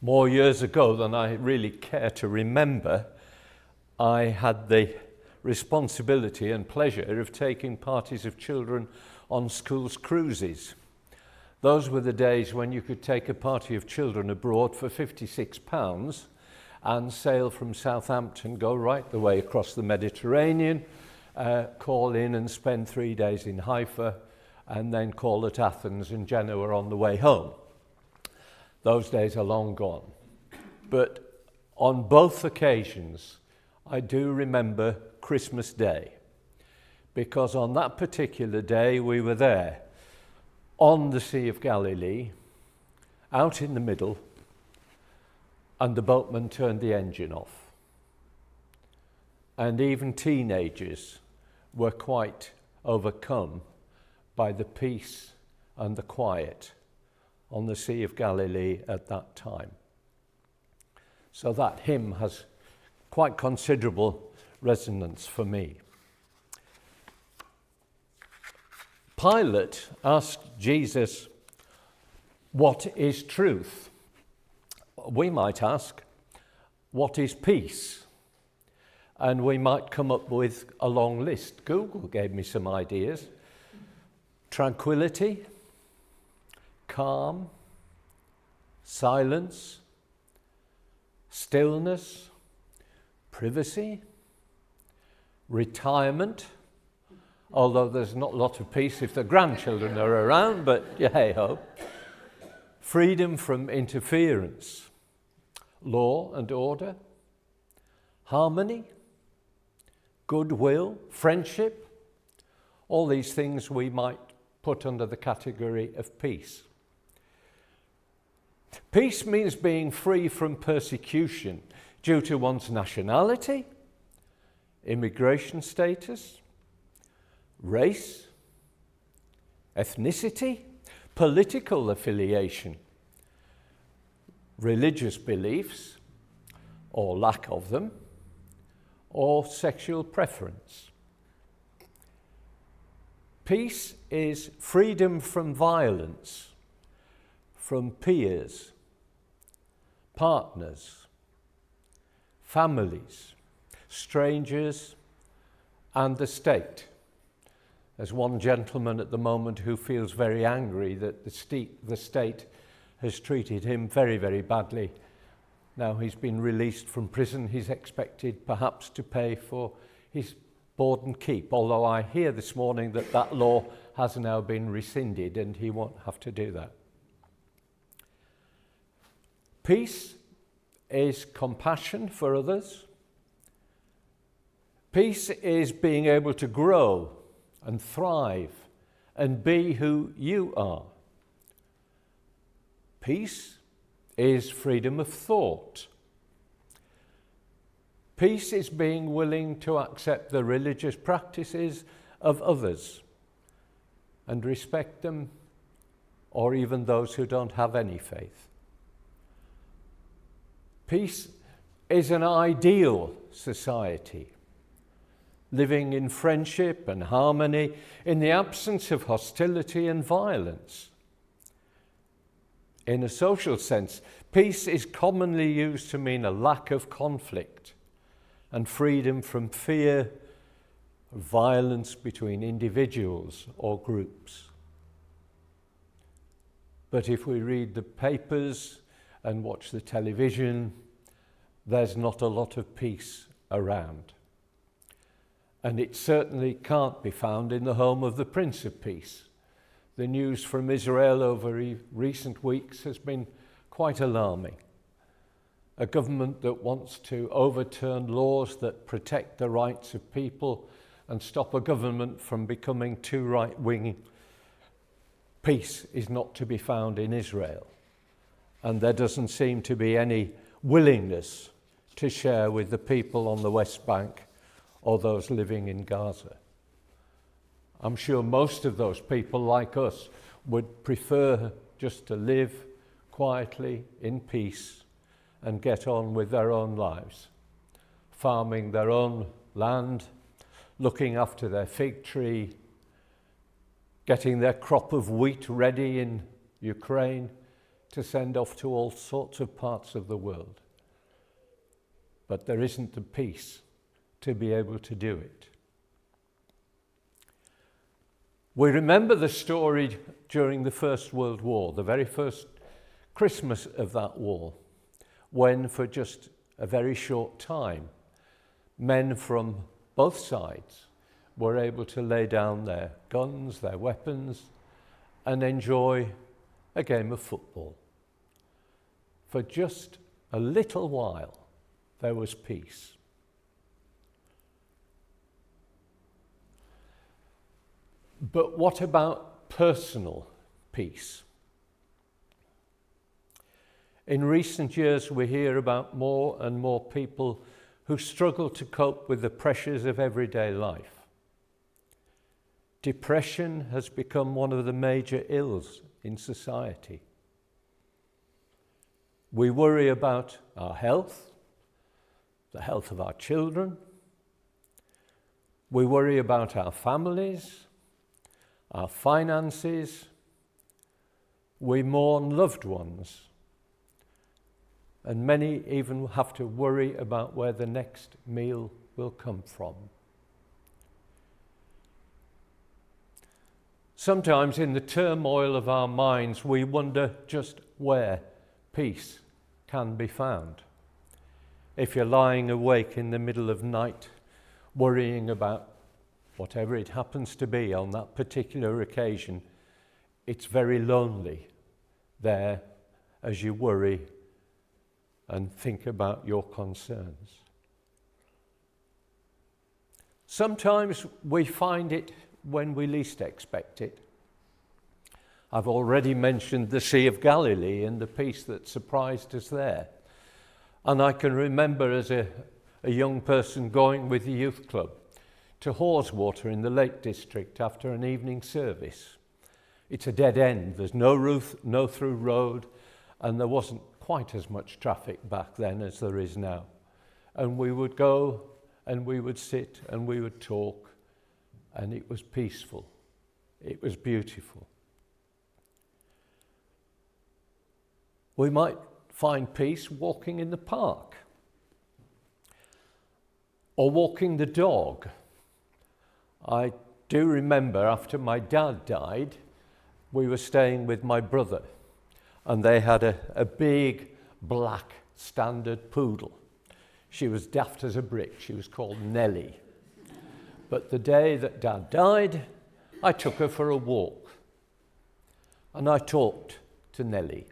more years ago than I really care to remember, I had the responsibility and pleasure of taking parties of children on schools' cruises. Those were the days when you could take a party of children abroad for £56 and sail from Southampton, go right the way across the Mediterranean, call in and spend 3 days in Haifa, and then call at Athens and Genoa on the way home. Those days are long gone. But on both occasions, I do remember Christmas Day, because on that particular day we were there on the Sea of Galilee, out in the middle, and the boatman turned the engine off. And even teenagers were quite overcome by the peace and the quiet on the Sea of Galilee at that time. So that hymn has quite considerable resonance for me. Pilate asked Jesus, "What is truth?" We might ask, "What is peace?" And we might come up with a long list. Google gave me some ideas. Tranquility, calm, silence, stillness, privacy, retirement, although there's not a lot of peace if the grandchildren are around, but hey-ho. Freedom from interference, law and order, harmony, goodwill, friendship, all these things we might put under the category of peace. Peace means being free from persecution due to one's nationality, immigration status, race, ethnicity, political affiliation, religious beliefs, or lack of them, or sexual preference. Peace is freedom from violence, from peers, partners, families, strangers, and the state. There's one gentleman at the moment who feels very angry that the state has treated him very, very badly. Now he's been released from prison. He's expected perhaps to pay for his board and keep, although I hear this morning that that law has now been rescinded and he won't have to do that. Peace is compassion for others. Peace is being able to grow and thrive and be who you are. Peace is freedom of thought. Peace is being willing to accept the religious practices of others and respect them, or even those who don't have any faith. Peace is an ideal society, living in friendship and harmony in the absence of hostility and violence. In a social sense, peace is commonly used to mean a lack of conflict and freedom from fear, violence between individuals or groups. But if we read the papers and watch the television, there's not a lot of peace around. And it certainly can't be found in the home of the Prince of Peace. The news from Israel over recent weeks has been quite alarming. A government that wants to overturn laws that protect the rights of people and stop a government from becoming too right-wing. Peace is not to be found in Israel. And there doesn't seem to be any willingness to share with the people on the West Bank or those living in Gaza. I'm sure most of those people, like us, would prefer just to live quietly in peace and get on with their own lives, farming their own land, looking after their fig tree, getting their crop of wheat ready in Ukraine, to send off to all sorts of parts of the world. But there isn't the peace to be able to do it. We remember the story during the First World War, the very first Christmas of that war, when for just a very short time, men from both sides were able to lay down their guns, their weapons, and enjoy a game of football. For just a little while, there was peace. But what about personal peace? In recent years, we hear about more and more people who struggle to cope with the pressures of everyday life. Depression has become one of the major ills in society. We worry about our health, the health of our children. We worry about our families, our finances. We mourn loved ones. And many even have to worry about where the next meal will come from. Sometimes in the turmoil of our minds, we wonder just where peace can be found. If you're lying awake in the middle of night, worrying about whatever it happens to be on that particular occasion, it's very lonely there as you worry and think about your concerns. Sometimes we find it when we least expect it. I've already mentioned the Sea of Galilee and the peace that surprised us there. And I can remember as a young person going with the youth club to Haweswater in the Lake District after an evening service. It's a dead end. There's no roof, no through road, and there wasn't quite as much traffic back then as there is now. And we would go and we would sit and we would talk, and it was peaceful. It was beautiful. We might find peace walking in the park or walking the dog. I do remember after my dad died, we were staying with my brother, and they had a big black standard poodle. She was daft as a brick. She was called Nellie. But the day that Dad died, I took her for a walk, and I talked to Nellie.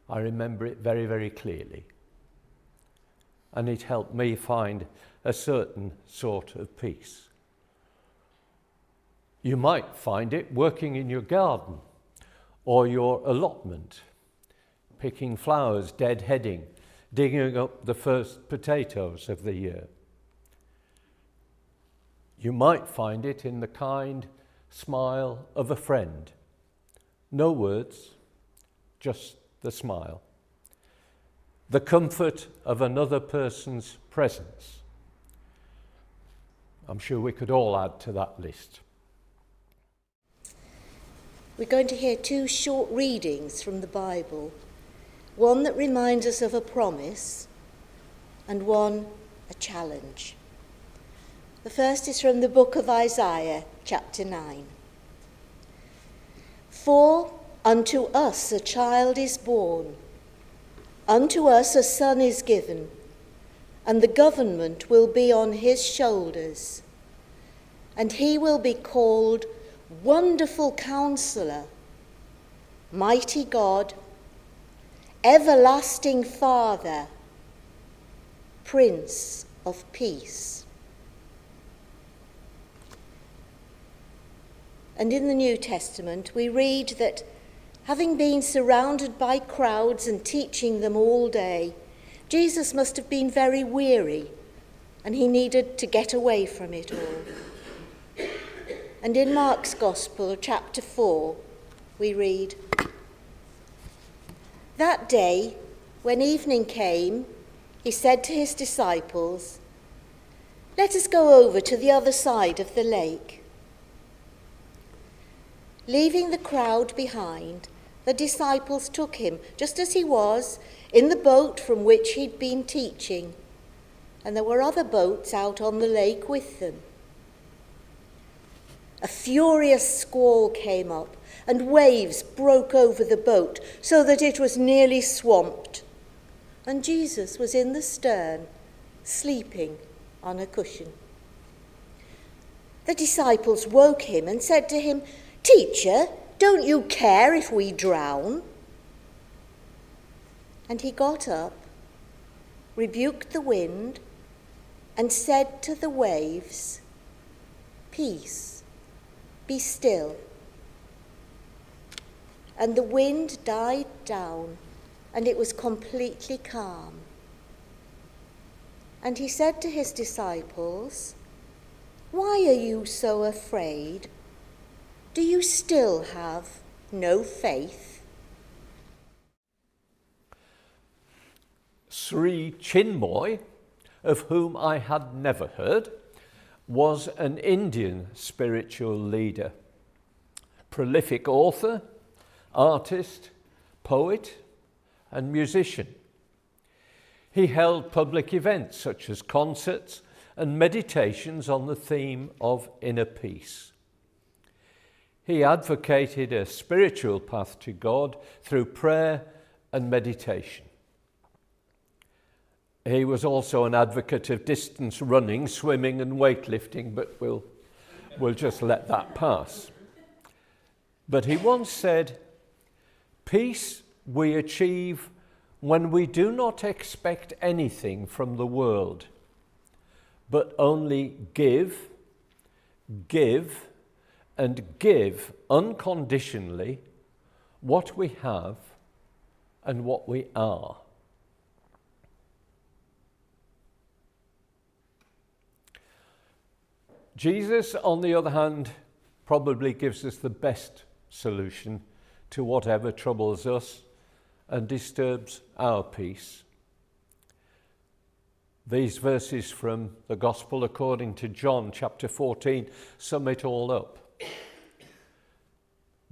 I remember it very, very clearly. And it helped me find a certain sort of peace. You might find it working in your garden or your allotment, picking flowers, deadheading, digging up the first potatoes of the year. You might find it in the kind smile of a friend. No words, just the smile. The comfort of another person's presence. I'm sure we could all add to that list. We're going to hear two short readings from the Bible. One that reminds us of a promise, and one a challenge. The first is from the book of Isaiah, chapter 9. For unto us a child is born, unto us a son is given, and the government will be on his shoulders, and he will be called Wonderful Counselor, Mighty God, Everlasting Father, Prince of Peace. And in the New Testament, we read that having been surrounded by crowds and teaching them all day, Jesus must have been very weary, and he needed to get away from it all. And in Mark's Gospel, chapter 4, we read, That day, when evening came, he said to his disciples, Let us go over to the other side of the lake. Leaving the crowd behind, the disciples took him, just as he was, in the boat from which he'd been teaching, and there were other boats out on the lake with them. A furious squall came up, and waves broke over the boat so that it was nearly swamped. And Jesus was in the stern, sleeping on a cushion. The disciples woke him and said to him, "Teacher, don't you care if we drown?" And he got up, rebuked the wind, and said to the waves, "Peace, be still." And the wind died down, and it was completely calm. And he said to his disciples, "Why are you so afraid? Do you still have no faith?" Sri Chinmoy, of whom I had never heard, was an Indian spiritual leader, prolific author, artist, poet, and musician. He held public events such as concerts and meditations on the theme of inner peace. He advocated a spiritual path to God through prayer and meditation. He was also an advocate of distance running, swimming, and weightlifting, but we'll just let that pass. But he once said, "Peace we achieve when we do not expect anything from the world, but only give, and give unconditionally what we have and what we are." Jesus, on the other hand, probably gives us the best solution to whatever troubles us and disturbs our peace. These verses from the Gospel according to John chapter 14 sum it all up.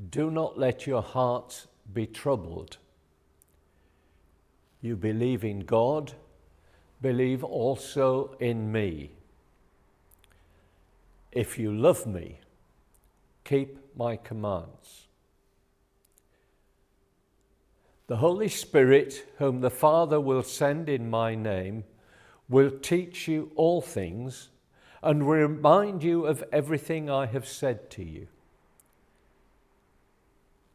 "Do not let your hearts be troubled. You believe in God, believe also in me. If you love me, keep my commands." The Holy Spirit, whom the Father will send in my name, will teach you all things and remind you of everything I have said to you.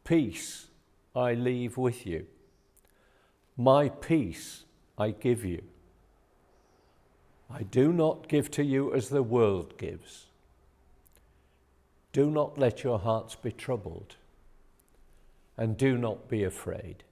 Peace I leave with you. My peace I give you. I do not give to you as the world gives. Do not let your hearts be troubled, and do not be afraid.